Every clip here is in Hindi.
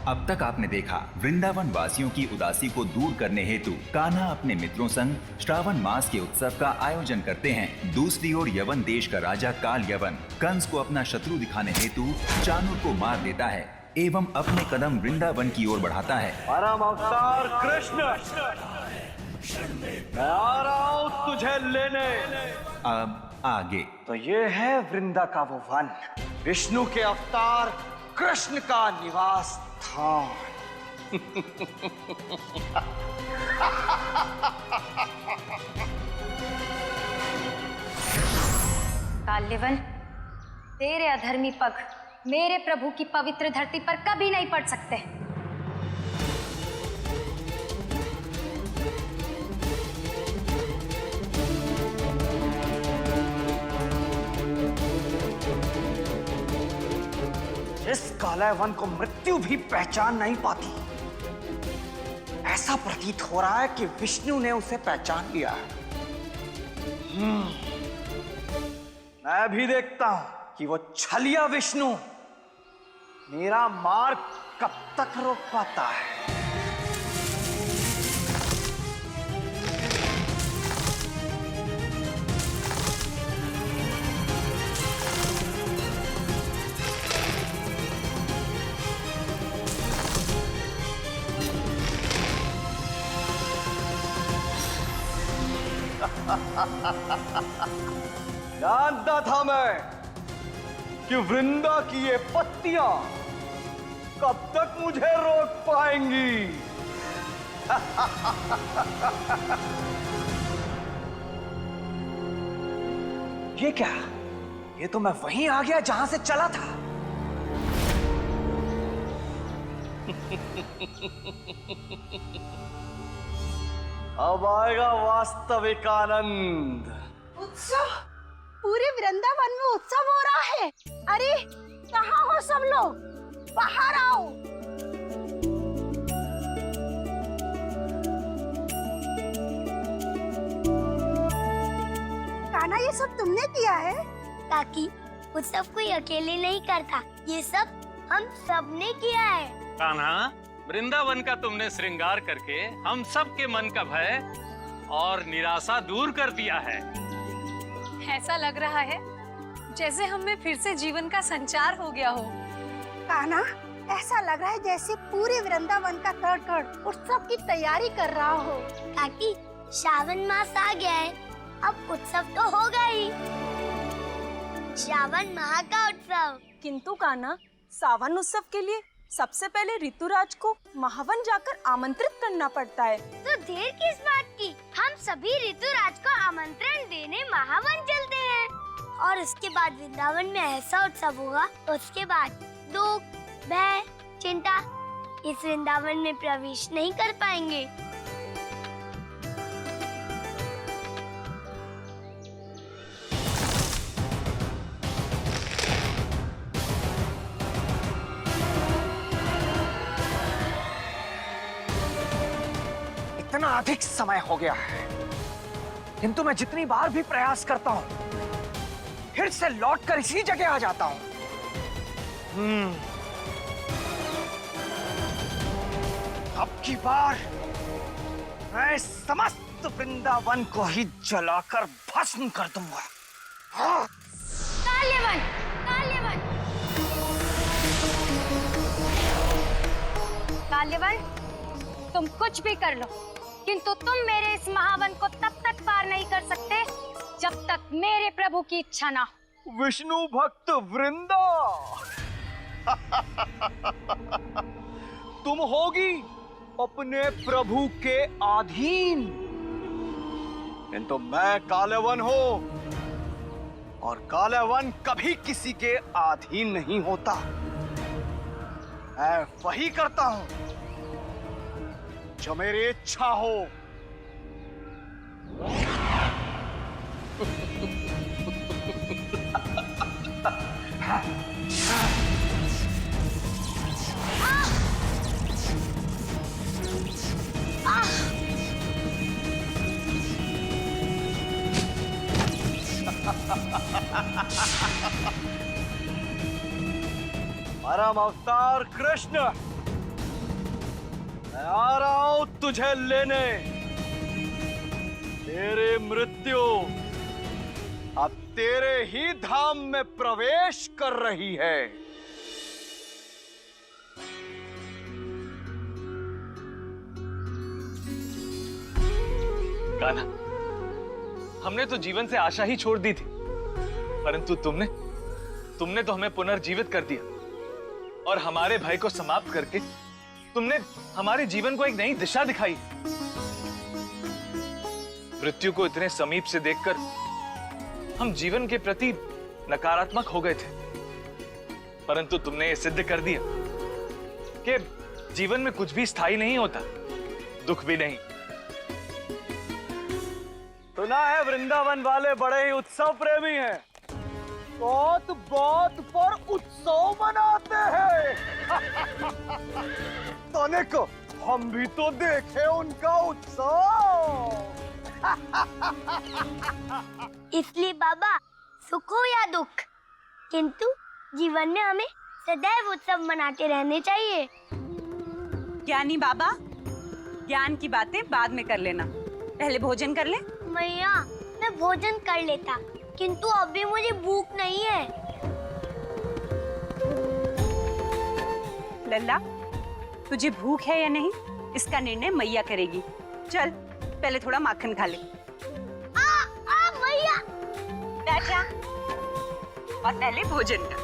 अब तक आपने देखा वृंदावन वासियों की उदासी को दूर करने हेतु कान्हा अपने मित्रों संग श्रावण मास के उत्सव का आयोजन करते हैं। दूसरी ओर यवन देश का राजा काल यवन कंस को अपना शत्रु दिखाने हेतु चाणूर को मार देता है एवं अपने कदम वृंदावन की ओर बढ़ाता है। परम अवतार कृष्ण, मैं आ रहा हूं तुझे लेने। अब आगे तो ये है वृंदा का वो वन, विष्णु के अवतार कृष्ण का निवास स्थान। काल्यवन, तेरे अधर्मी पग मेरे प्रभु की पवित्र धरती पर कभी नहीं पड़ सकते। इस कालावन को मृत्यु भी पहचान नहीं पाती। ऐसा प्रतीत हो रहा है कि विष्णु ने उसे पहचान लिया है। मैं भी देखता हूं कि वो छलिया विष्णु मेरा मार्ग कब तक रोक पाता है। जानता था मैं कि वृंदा की ये पत्तियां कब तक मुझे रोक पाएंगी। ये क्या? ये तो मैं वहीं आ गया जहां से चला था। अब आएगा वास्तविक आनंद। उत्सव, पूरे वृंदावन में उत्सव हो रहा है। अरे कहाँ हो सब लोग? बाहर आओ। कान्हा, ये सब तुमने किया है? काकी, उत्सव कोई अकेले नहीं करता, ये सब हम सब ने किया है। कान्हा, वृंदावन का तुमने श्रृंगार करके हम सब के मन का भय और निराशा दूर कर दिया है। ऐसा लग रहा है जैसे हमें फिर से जीवन का संचार हो गया हो। कान्हा, ऐसा लग रहा है जैसे पूरे वृंदावन का कण-कण उत्सव की तैयारी कर रहा हो। काकी, श्रावण मास आ गया है, अब उत्सव तो होगा ही। श्रावण माह का उत्सव। किंतु कान्हा, सावन उत्सव के लिए सबसे पहले ऋतुराज को महावन जाकर आमंत्रित करना पड़ता है। तो देर किस बात की? हम सभी ऋतुराज को आमंत्रण देने महावन चलते हैं और उसके बाद वृंदावन में ऐसा उत्सव होगा, उसके बाद दुख, भय, चिंता इस वृंदावन में प्रवेश नहीं कर पाएंगे। इतना अधिक समय हो गया है, किंतु मैं जितनी बार भी प्रयास करता हूं, फिर से लौटकर इसी जगह आ जाता हूं। अब की बार मैं समस्त वृंदावन को ही जलाकर भस्म कर दूंगा। हाँ। काल्यवन, काल्यवन, काल्यवन, तुम कुछ भी कर लो, किंतु तुम मेरे इस महावन को तब तक पार नहीं कर सकते जब तक मेरे प्रभु की इच्छा ना हो। विष्णु भक्त वृंदा, तुम होगी अपने प्रभु के अधीन, किंतु मैं कालवन हूं और कालवन कभी किसी के अधीन नहीं होता। मैं वही करता हूं जो मेरी इच्छा हो। परम अवतार कृष्ण, मैं आ रहा हूं तुझे लेने। तेरी मृत्यु अब तेरे ही धाम में प्रवेश कर रही है। कान्हा, हमने तो जीवन से आशा ही छोड़ दी थी, परंतु तुमने तो हमें पुनर्जीवित कर दिया और हमारे भय को समाप्त करके तुमने हमारे जीवन को एक नई दिशा दिखाई। मृत्यु को इतने समीप से देखकर हम जीवन के प्रति नकारात्मक हो गए थे, परंतु तुमने ये सिद्ध कर दिया कि जीवन में कुछ भी स्थायी नहीं होता, दुख भी नहीं। सुना है वृंदावन वाले बड़े ही उत्सव प्रेमी हैं। बहुत बहुत पर उत्सव मनाते हैं। तनिक हम भी तो देखे उनका उत्सव। इसलिए बाबा, सुख हो या दुख, किंतु जीवन में हमें सदैव उत्सव मनाते रहने चाहिए। ज्ञानी बाबा, ज्ञान की बातें बाद में कर लेना, पहले भोजन कर ले। मैया, मैं भोजन कर लेता, किंतु अभी मुझे भूख नहीं है। लल्ला, तुझे भूख है या नहीं, इसका निर्णय मैया करेगी। चल, पहले थोड़ा माखन खा ले। मैया, बैठ जा और पहले भोजन कर।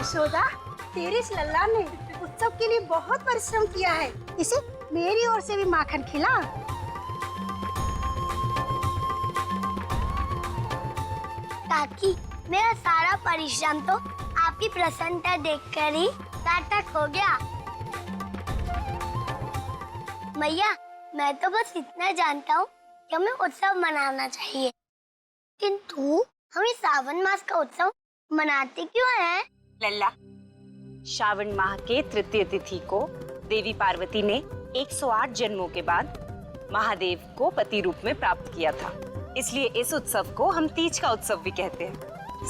यशोदा, तेरी इस लल्ला ने उत्सव के लिए बहुत परिश्रम किया है। इसे मेरी ओर से भी माखन खिला। ताकि मेरा सारा परिश्रम तो आपकी प्रसन्नता देखकर ही सार्थक हो गया। मैया, मैं तो बस इतना जानता हूँ कि हमें उत्सव मनाना चाहिए, किंतु हम इस सावन मास का उत्सव मनाते क्यों हैं? लल्ला, श्रावण माह के तृतीय तिथि को देवी पार्वती ने 108 जन्मों के बाद महादेव को पति रूप में प्राप्त किया था, इसलिए इस उत्सव को हम तीज का उत्सव भी कहते हैं,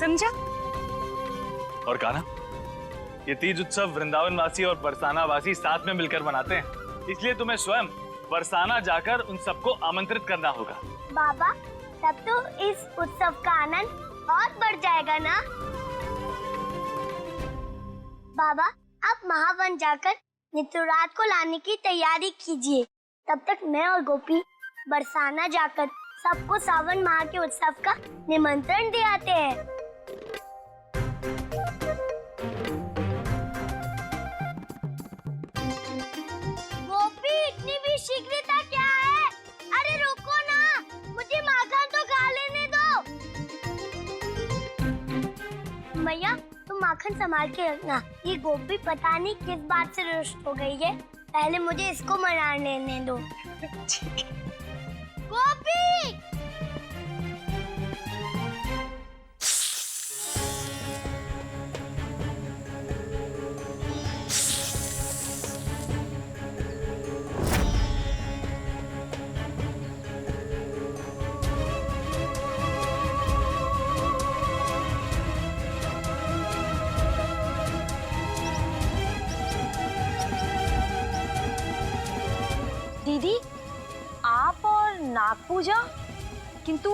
समझा? और कान्हा, ये तीज उत्सव वृंदावन वासी और बरसाना वासी साथ में मिलकर मनाते हैं, इसलिए तुम्हें स्वयं बरसाना जाकर उन सबको आमंत्रित करना होगा। बाबा, तब तो इस उत्सव का आनंद और बढ़ जाएगा ना? बाबा, आप महावन जाकर नित्युराज को लाने की तैयारी कीजिए। तब तक मैं और गोपी बरसाना जाकर सबको सावन माह के उत्सव का निमंत्रण दे आते हैं। गोपी, इतनी भी शीघ्रता क्या है? अरे रुको ना, मुझे माखन तो खा लेने दो। मैया, तुम माखन संभाल के रखना। ये गोपी पता नहीं किस बात से रुष्ट हो गई है, पहले मुझे इसको मना लेने दो। गोपी! दीदी, आप और नाग पूजा, किंतु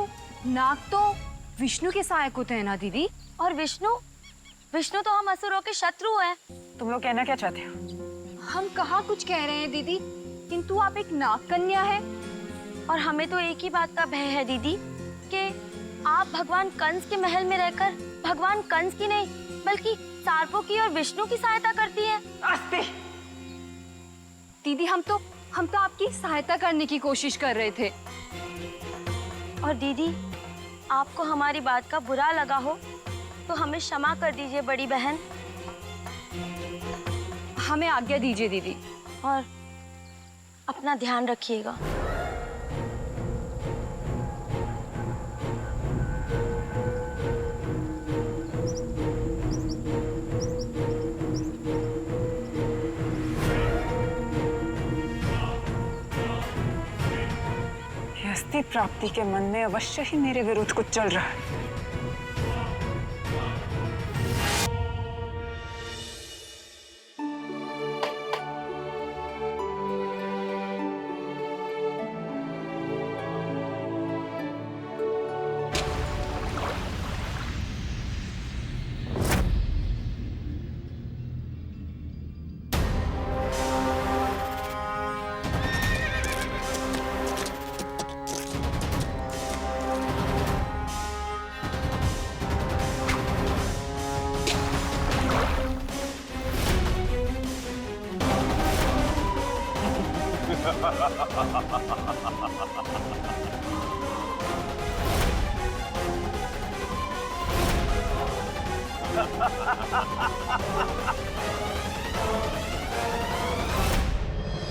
नाग तो विष्णु के सहायक होते हैं ना दीदी? और विष्णु तो हम असुरों के शत्रु हैं। तुम लोग कहना क्या चाहते हो? हम कहाँ कुछ कह रहे हैं दीदी, किंतु आप एक नाग कन्या है और हमें तो एक ही बात का भय है दीदी कि आप भगवान कंस के महल में रहकर भगवान कंस की नहीं बल्कि सार्पों की और विष्णु की सहायता करती हैं। आस्ते! दीदी, हम तो आपकी सहायता करने की कोशिश कर रहे थे। और दीदी, आपको हमारी बात का बुरा लगा हो तो हमें क्षमा कर दीजिए बड़ी बहन। हमें आज्ञा दीजिए दीदी, और अपना ध्यान रखिएगा। गृहस्थी प्राप्ति के मन में अवश्य ही मेरे विरुद्ध कुछ चल रहा है।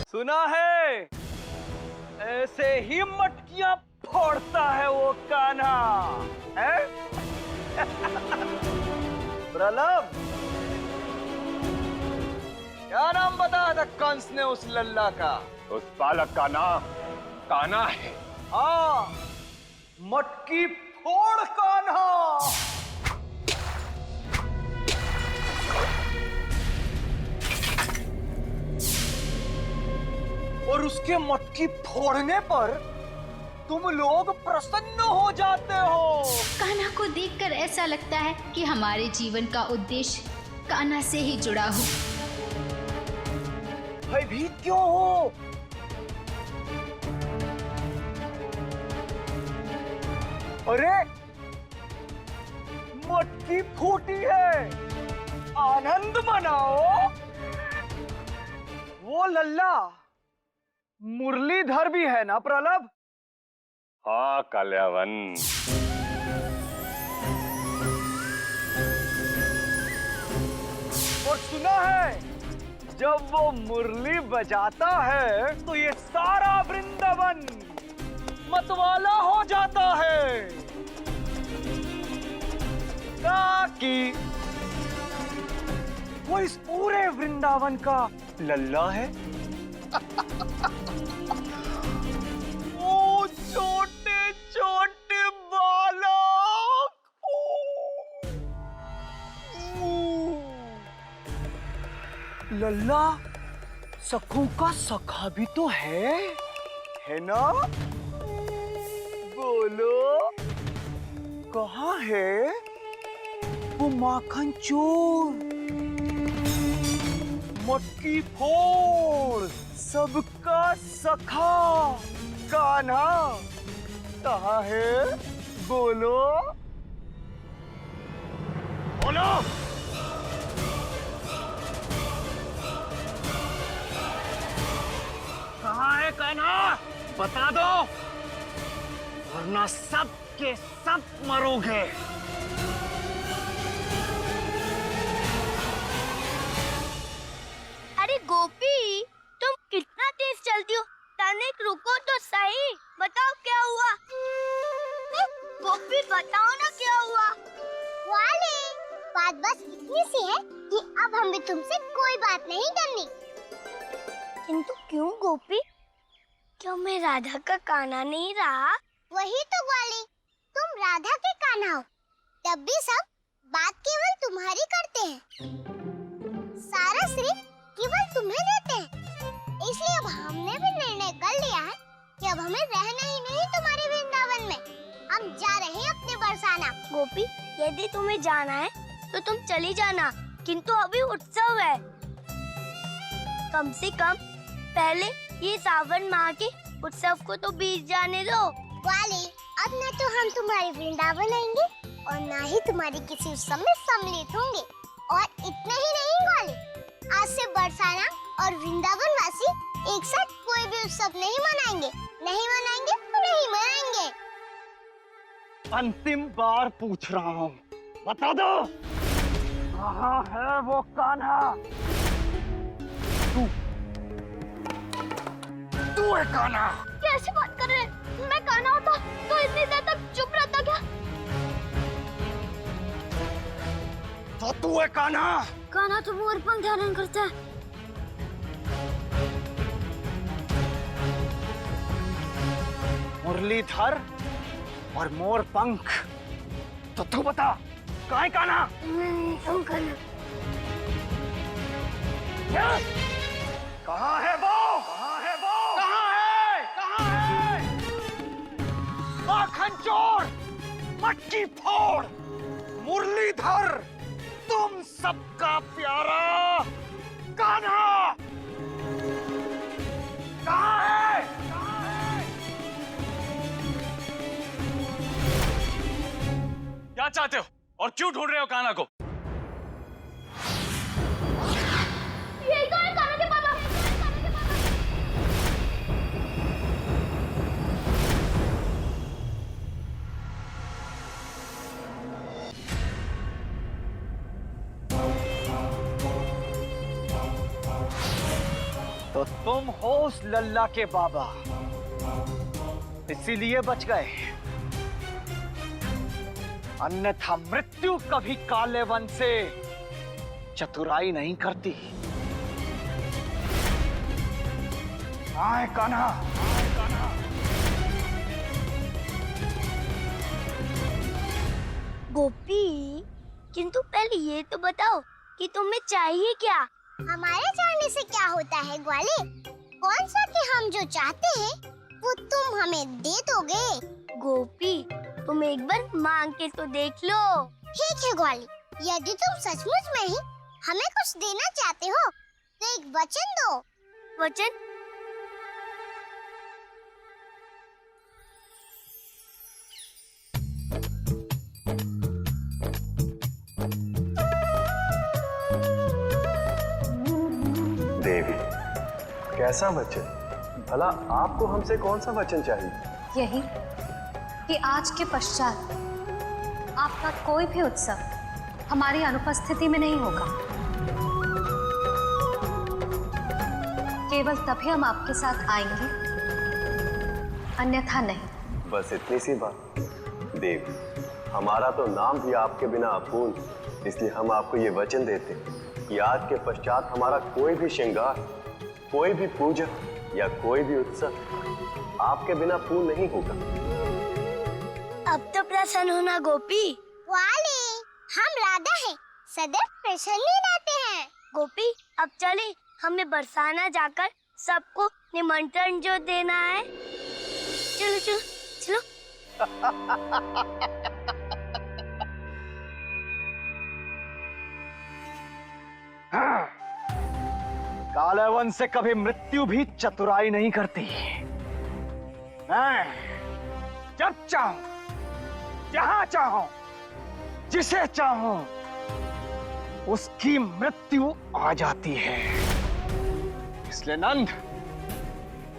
सुना है ऐसे ही मटकियां फोड़ता है वो कान्हा है? प्रलभ, क्या नाम बताया था कंस ने उस लल्ला का? उस बालक का नाम कान्हा है। हाँ, मटकी फोड़ कान्हा। और उसके मटकी फोड़ने पर तुम लोग प्रसन्न हो जाते हो। कान्हा को देखकर ऐसा लगता है कि हमारे जीवन का उद्देश्य कान्हा से ही जुड़ा हो। भयभीत क्यों हो? अरे मटकी फूटी है, आनंद मनाओ। वो लल्ला मुरलीधर भी है ना प्रलभ? हाँ काल्यावन। और सुना है जब वो मुरली बजाता है तो ये सारा वृंदावन मतवाला हो जाता है। ताकि वो इस पूरे वृंदावन का लल्ला है। ओ छोटे छोटे बालक, लल्ला सखों का सखा भी तो है ना? बोलो कहाँ है वो माखन चोर? मटकी फोड़ सबका सखा कान्हा कहाँ है? बोलो बोलो। कहाँ है कान्हा? बता दो, वरना सब के सब मरोगे। अरे गोपी, तुम कितना तेज चलती हो? तनिक रुको तो सही, बताओ क्या हुआ? गोपी बताओ ना क्या हुआ? वाले, बात बस इतनी सी है कि अब हमें तुमसे कोई बात नहीं करनी। किंतु क्यों गोपी? क्यों मैं राधा का कान्हा नहीं रहा? वही तो वाली, तुम राधा के कान्हा हो, तब भी सब बात केवल तुम्हारी करते हैं, सारा श्रेय केवल तुम्हें देते हैं। इसलिए अब हमने भी निर्णय कर लिया है कि अब हमें रहना ही नहीं तुम्हारे वृंदावन में। हम जा रहे हैं अपने बरसाना। गोपी, यदि तुम्हें जाना है तो तुम चली जाना, किंतु अभी उत्सव है। कम से कम पहले ये सावन माह के उत्सव को तो बीत जाने दो। वाली, अब न तो हम तुम्हारे वृंदावन आएंगे और न ही तुम्हारी किसी उत्सव में सम्मिलित होंगे। और इतना ही नहीं वाली, आज से बरसाना और वृंदावन वासी एक साथ कोई भी उत्सव नहीं मनाएंगे। नहीं मनाएंगे तो नहीं मनाएंगे। अंतिम बार पूछ रहा हूँ, बता दो कहाँ है वो कान्हा? तू है कान्हा? कैसी बात कर रहे हैं? मैं कान्हा होता तो इतनी देर तक चुप रहता क्या? तो तू है कान्हा? कान्हा तो मोर पंख धारण करता है। मुरलीधर और मोर पंख। तो तू बता, कहाँ है कान्हा? कहाँ है वो? कहाँ है वो? कहाँ है? कहाँ है? माखन चोर, मटकी फोड़, मुरलीधर, तुम सबका प्यारा कान्हा कहाँ है? कहाँ है? क्या चाहते हो और क्यों ढूंढ रहे हो कान्हा को? यही तो है कान्हा के पापा। तो तुम हो उस लल्ला के बाबा, इसीलिए बच गए, अन्यथा मृत्यु कभी काले वन से चतुराई नहीं करती। आए कान्हा, आए कान्हा। गोपी, किंतु पहले ये तो बताओ कि तुम्हें चाहिए क्या? हमारे चाहने से क्या होता है ग्वाले? कौन सा कि हम जो चाहते हैं वो तुम हमें दे दोगे? गोपी, तुम एक बार मांग के तो देख लो। ठीक है ग्वाले, यदि तुम सचमुच में ही हमें कुछ देना चाहते हो तो एक वचन दो। वचन? देवी, कैसा वचन? भला आपको हमसे कौन सा वचन चाहिए? यही कि आज के पश्चात आपका कोई भी उत्सव हमारी अनुपस्थिति में नहीं होगा। केवल तभी हम आपके साथ आएंगे, अन्यथा नहीं। बस इतनी सी बात। देवी, हमारा तो नाम भी आपके बिना अपूर्ण, इसलिए हम आपको ये वचन देते हैं कि आज के पश्चात हमारा कोई भी श्रृंगार, कोई भी पूजा या कोई भी उत्सव आपके बिना पूर्ण नहीं होगा। अब तो प्रसन्न होना गोपी। ग्वाले, हम राधा हैं, सदैव प्रसन्न ही रहते हैं। गोपी, अब चले, हमें बरसाना जाकर सबको निमंत्रण जो देना है। चलो चलो चलो। हाँ। काले वन से कभी मृत्यु भी चतुराई नहीं करती। मैं जब चाहूं, जहां चाहूं, जिसे चाहूं, उसकी मृत्यु आ जाती है। इसलिए नंद,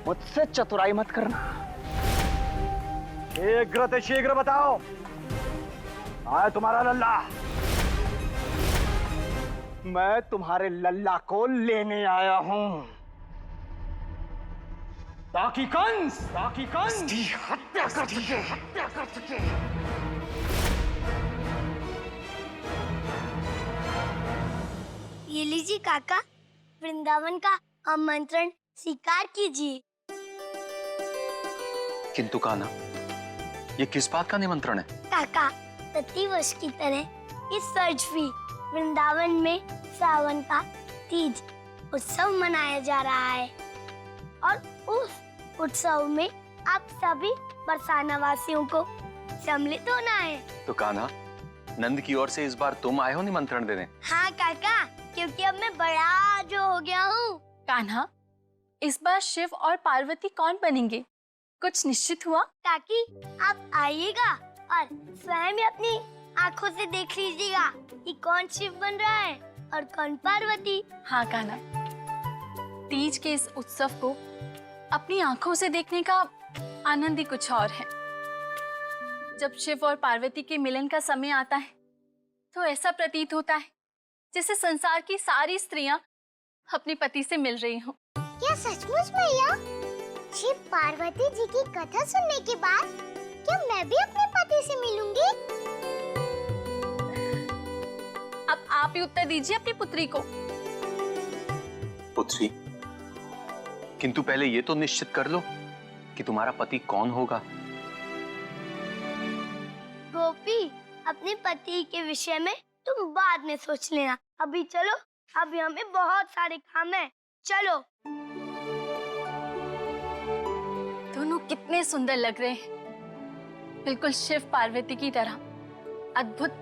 मुझसे चतुराई मत करना। शीघ्र शीघ्र बताओ, आया तुम्हारा लल्ला? मैं तुम्हारे लल्ला को लेने आया हूं, ताकि कंस की हत्या कर सके। ये लीजिए काका, वृंदावन का आमंत्रण स्वीकार कीजिए। किंतु कान्हा, ये किस बात का निमंत्रण है? काका, प्रतिवर्ष की तरह इस वर्ष भी वृंदावन में सावन का तीज उत्सव मनाया जा रहा है और उस उत्सव में आप सभी बरसाना वासियों को सम्मिलित होना है। तो कान्हा, नंद की ओर से इस बार तुम आए हो निमंत्रण देने? हाँ काका, क्योंकि अब मैं बड़ा जो हो गया हूँ। कान्हा, इस बार शिव और पार्वती कौन बनेंगे, कुछ निश्चित हुआ? काकी, आप आइएगा और स्वयं ही अपनी आंखों से देख लीजिएगा कि कौन शिव बन रहा है और कौन पार्वती। हाँ कान्हा, तीज के इस उत्सव को अपनी आंखों से देखने का आनंद ही कुछ और है। जब शिव और पार्वती के मिलन का समय आता है तो ऐसा प्रतीत होता है जैसे संसार की सारी स्त्रियां अपने पति से मिल रही हों। क्या सचमुच भैया? शिव पार्वती जी की कथा सुनने के बाद क्या मैं भी अपने पति से मिलूंगी? अब आप ही उत्तर दीजिए अपनी पुत्री को। पुत्री, किंतु पहले ये तो निश्चित कर लो कि तुम्हारा पति कौन होगा गोपी, अपने पति के विषय में तुम बाद में सोच लेना। अभी चलो, अभी हमें बहुत सारे काम है। चलो। दोनों कितने सुंदर लग रहे हैं, बिल्कुल शिव पार्वती की तरह। अद्भुत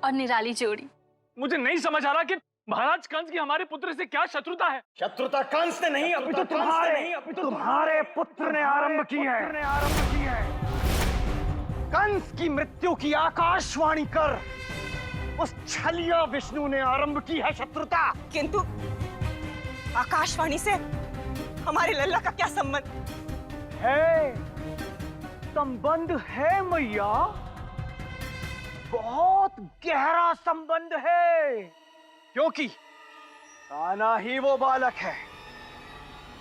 और निराली जोड़ी। मुझे नहीं समझ आ रहा कि महाराज कंस की हमारे पुत्र से क्या शत्रुता है। शत्रुता कंस ने नहीं, अभी तो तुम्हारे पुत्र ने आरंभ की है। कंस की मृत्यु की आकाशवाणी कर उस छलिया विष्णु ने आरंभ की है शत्रुता। किंतु आकाशवाणी से हमारे लल्ला का क्या संबंध है? संबंध है मैया, बहुत गहरा संबंध है, क्योंकि कान्हा ही वो बालक है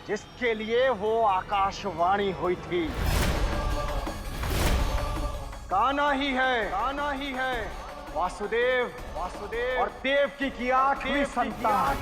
जिसके लिए वो आकाशवाणी हुई थी। कान्हा ही है वासुदेव और देवकी की आठवीं संतान।